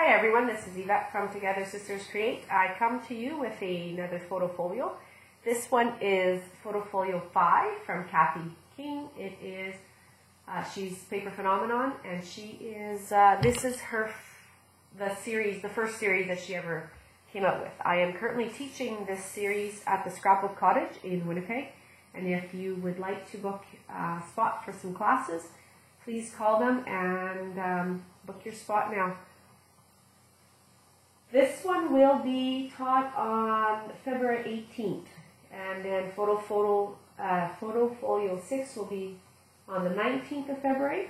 Hi everyone, this is Yvette from Together Sisters Create. I come to you with another photo folio. This one is Photo Folio 5 from Kathy King. It is, she's Paper Phenomenon, and she is, this is the first series that she ever came out with. I am currently teaching this series at the Scrapbook Cottage in Winnipeg, and if you would like to book a spot for some classes, please call them and book your spot now. This one will be taught on February 18th, and then Photo Folio 6 will be on the 19th of February.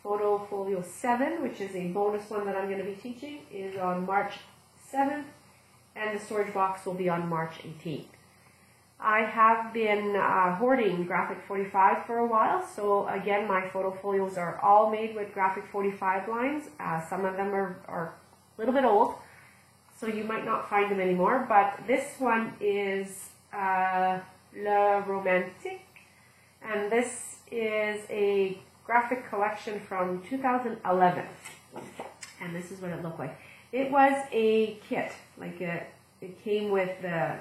Photo Folio 7, which is a bonus one that I'm going to be teaching, is on March 7th, and the storage box will be on March 18th. I have been hoarding Graphic 45 for a while, so again, my photo folios are all made with Graphic 45 lines. Some of them are a little bit old, so you might not find them anymore, but this one is Romantique, and this is a graphic collection from 2011, and this is what it looked like. It was a kit, like it came with the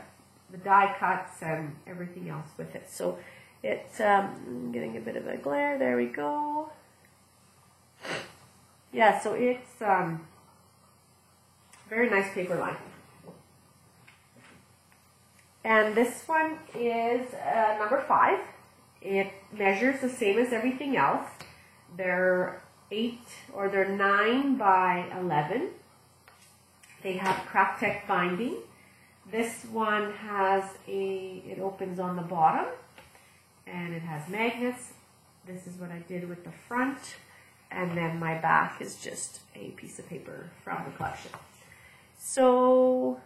die cuts and everything else with it. So it's getting a bit of a glare. There we go. Yeah, so it's very nice paper line. And this one is number 5. It measures the same as everything else. They're 9 by 11. They have Craft Tech binding. This one has it opens on the bottom, and it has magnets. This is what I did with the front, and then my back is just a piece of paper from the collection. So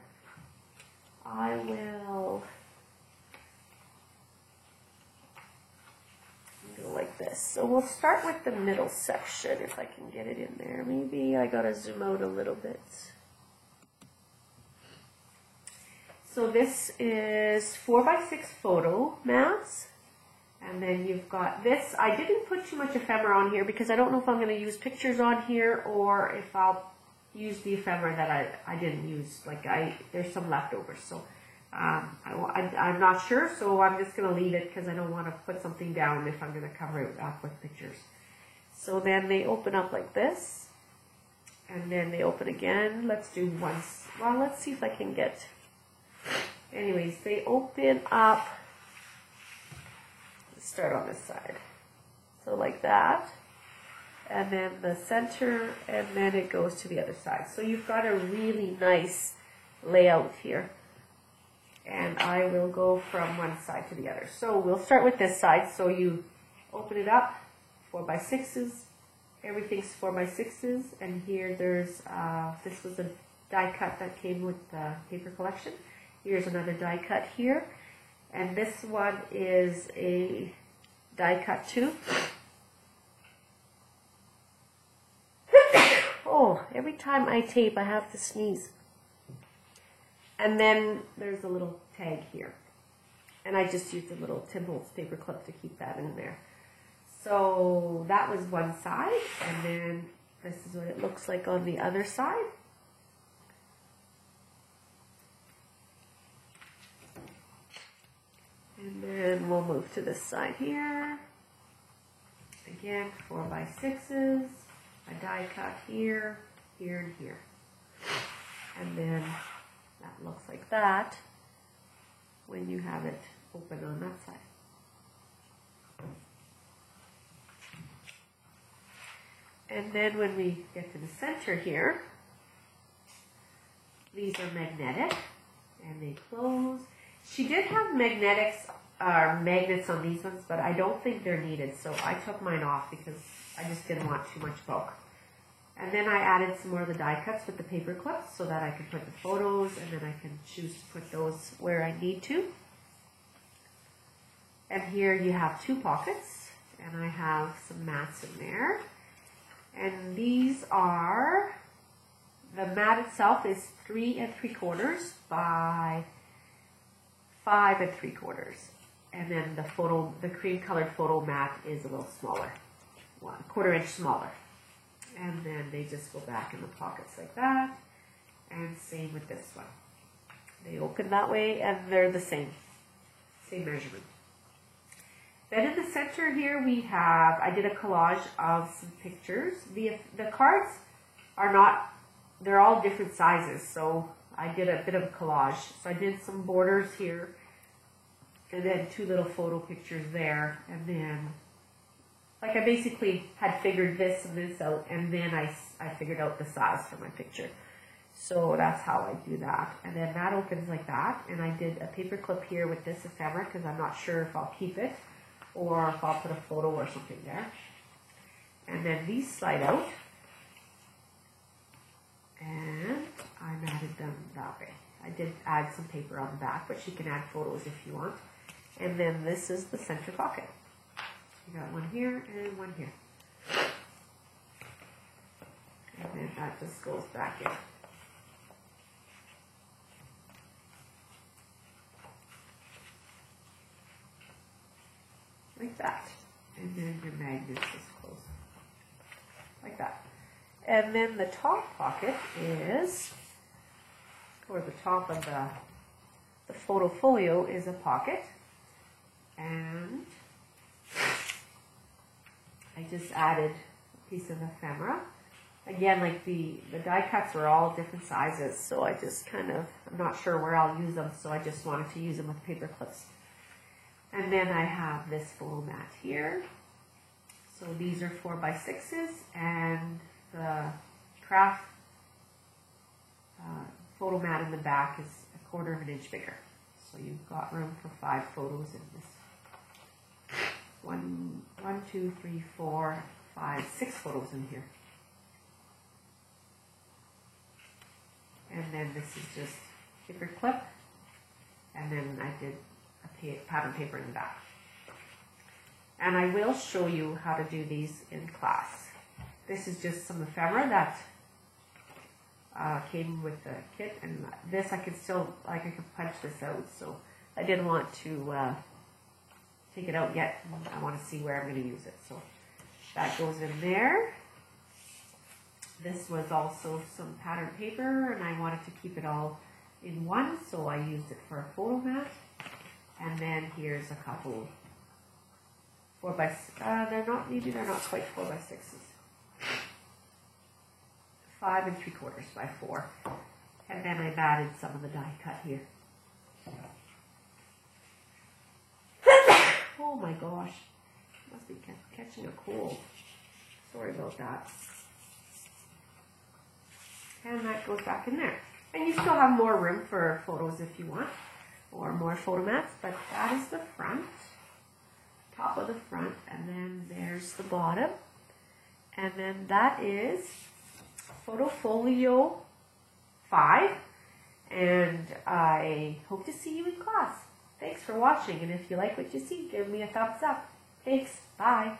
I will go like this. So we'll start with the middle section, if I can get it in there. Maybe I gotta zoom out a little bit. So this is 4x6 photo mats, and then you've got this. I didn't put too much ephemera on here because I don't know if I'm going to use pictures on here or if I'll use the ephemera that I didn't use. There's some leftovers, so I'm not sure. So I'm just going to leave it because I don't want to put something down if I'm going to cover it up with pictures. So then they open up like this, and then they open again. Let's do once. Well, let's see if I can get. Anyways, they open up, let's start on this side, so like that, and then the center, and then it goes to the other side. So you've got a really nice layout here, and I will go from one side to the other. So we'll start with this side. So you open it up, 4x6s, everything's 4x6s, and here there's, this was a die cut that came with the paper collection. Here's another die cut here, and this one is a die cut too. Oh, every time I tape I have to sneeze. And then there's a little tag here, and I just used a little Tim Holtz paper clip to keep that in there. So that was one side, and then this is what it looks like on the other side. And then we'll move to this side here. Again, 4x6s, a die cut here, here, and here. And then that looks like that when you have it open on that side. And then when we get to the center here, these are magnetic, and they close. She did have magnets on these ones, but I don't think they're needed, so I took mine off because I just didn't want too much bulk. And then I added some more of the die cuts with the paper clips so that I could put the photos, and then I can choose to put those where I need to. And here you have 2 pockets, and I have some mats in there. And these are, the mat itself is 3 3/4 by 5 3/4, and then the cream colored photo mat is a little smaller, 1/4 inch smaller. And then then they just go back in the pockets like that. And same with this one. They open that way and they're the same measurement. Then in the center here we have, I did a collage of some pictures. The cards are not, they're all different sizes, so I did a bit of a collage. So I did some borders here, and then 2 little photo pictures there, and then, like I basically had figured this and this out, and then I figured out the size for my picture. So that's how I do that. And then that opens like that, and I did a paper clip here with this ephemera because I'm not sure if I'll keep it or if I'll put a photo or something there. And then these slide out, and I matted them that way. I did add some paper on the back, but you can add photos if you want. And then this is the center pocket. You got one here and one here. And then that just goes back in. Like that. And then your magnets just close. Like that. And then the top pocket is, or the top of the Foto Folio is a pocket. And I just added a piece of ephemera. Again, like the die cuts are all different sizes, so I just kind of, I'm not sure where I'll use them, so I just wanted to use them with paper clips. And then I have this photo mat here. So these are 4x6s, and the craft photo mat in the back is 1/4 of an inch bigger. So you've got room for 5 photos in this. 1, 2, 3, 4, 5, 6 photos in here. And then this is just paper clip, and then I did a pattern paper in the back. And I will show you how to do these in class. This is just some ephemera that came with the kit, and this I could still, like I could punch this out, so I didn't want to take it out yet. I want to see where I'm going to use it. So that goes in there. This was also some pattern paper, and I wanted to keep it all in one, so I used it for a photo mat. And then here's a couple 4x, they're not quite 4x6s. 5 3/4 by 4. And then I've added some of the die cut here. Oh my gosh, must be catching a cold. Sorry about that. And that goes back in there. And you still have more room for photos if you want, or more photo mats, but that is the front, top of the front, and then there's the bottom. And then that is Foto Folio 5, and I hope to see you in class. Thanks for watching, and if you like what you see, give me a thumbs up. Thanks, bye.